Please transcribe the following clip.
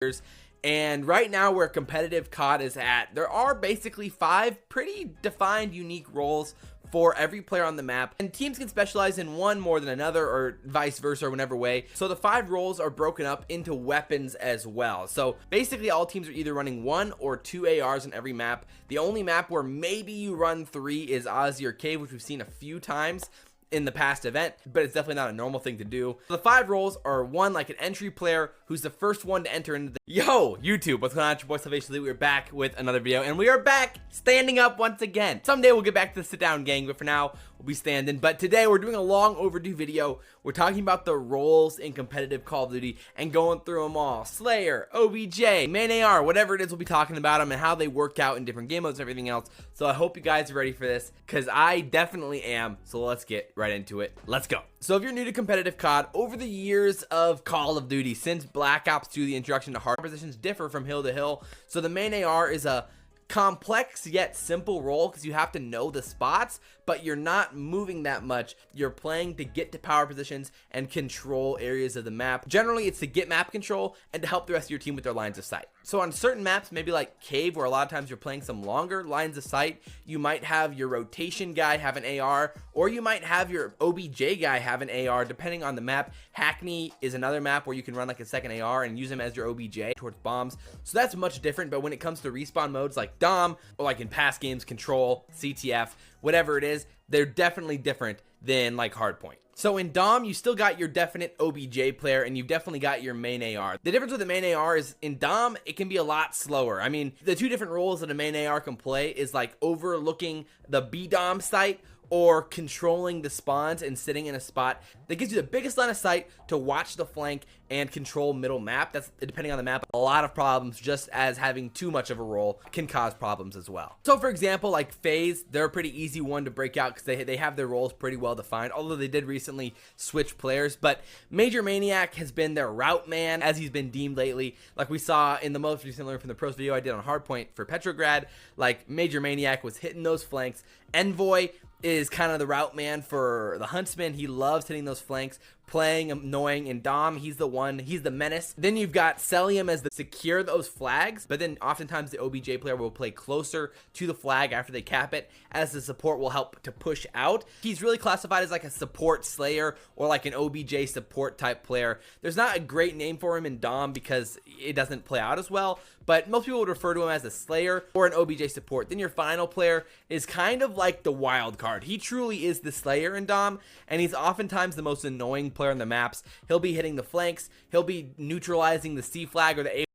years. And right now where competitive COD is at, there are basically 5 pretty defined unique roles for every player on the map, and teams can specialize in one more than another or vice versa or whatever way. So the 5 roles are broken up into weapons as well. So basically all teams are either running 1 or 2 ARs on every map. The only map where maybe you run 3 is Ozzy or Cave, which we've seen a few times in the past event, but it's definitely not a normal thing to do. The 5 roles are: 1, like an entry player who's the first one to enter into the YouTube, what's going on? It's your boy Salvation Elite. We're back with another video, and we are back standing up once again. Someday we'll get back to the sit down gang, but for now we'll be standing. But today we're doing a long overdue video. We're talking about the roles in competitive Call of Duty and going through them all: Slayer, OBJ, main AR, whatever it is. We'll be talking about them and how they work out in different game modes and everything else. So I hope you guys are ready for this, because I definitely am. So let's get right into it. Let's go. So if you're new to competitive COD, over the years of Call of Duty, since Black Ops 2, the introduction to hard positions differ from hill to hill. So the main AR is a complex yet simple role because you have to know the spots, but you're not moving that much. You're playing to get to power positions and control areas of the map. Generally, it's to get map control and to help the rest of your team with their lines of sight. So on certain maps, maybe like Cave, where a lot of times you're playing some longer lines of sight, you might have your rotation guy have an AR, or you might have your OBJ guy have an AR, depending on the map. Hackney is another map where you can run like a second AR and use him as your OBJ towards bombs. So that's much different. But when it comes to respawn modes like Dom, or like in past games, Control, CTF, whatever it is, they're definitely different than like Hardpoint. So in Dom, you still got your definite OBJ player, and you've definitely got your main AR. The difference with the main AR is in Dom, it can be a lot slower. I mean, the 2 different roles that a main AR can play is like overlooking the B Dom site, or controlling the spawns and sitting in a spot that gives you the biggest line of sight to watch the flank and control middle map. That's depending on the map. A lot of problems, just as having too much of a role can cause problems as well. So for example, like FaZe, they're a pretty easy one to break out because they have their roles pretty well defined, although they did recently switch players. But Major Maniac has been their route man, as he's been deemed lately. Like we saw in the most recent Learn from the Pros video I did on Hardpoint for Petrograd, like Major Maniac was hitting those flanks. Envoy is kind of the route man for the Huntsman. He loves hitting those flanks, playing annoying. And Dom, he's the menace. Then you've got Celium as the secure those flags, but then oftentimes the OBJ player will play closer to the flag after they cap it, as the support will help to push out. He's really classified as like a support Slayer or like an OBJ support type player. There's not a great name for him in Dom because it doesnn't play out as well, but most people would refer to him as a Slayer or an OBJ support. Then your final player is kind of like the wild card. He truly is the Slayer in Dom, and he's oftentimes the most annoying player on the maps. He'll be hitting the flanks, he'll be neutralizing the C flag or the A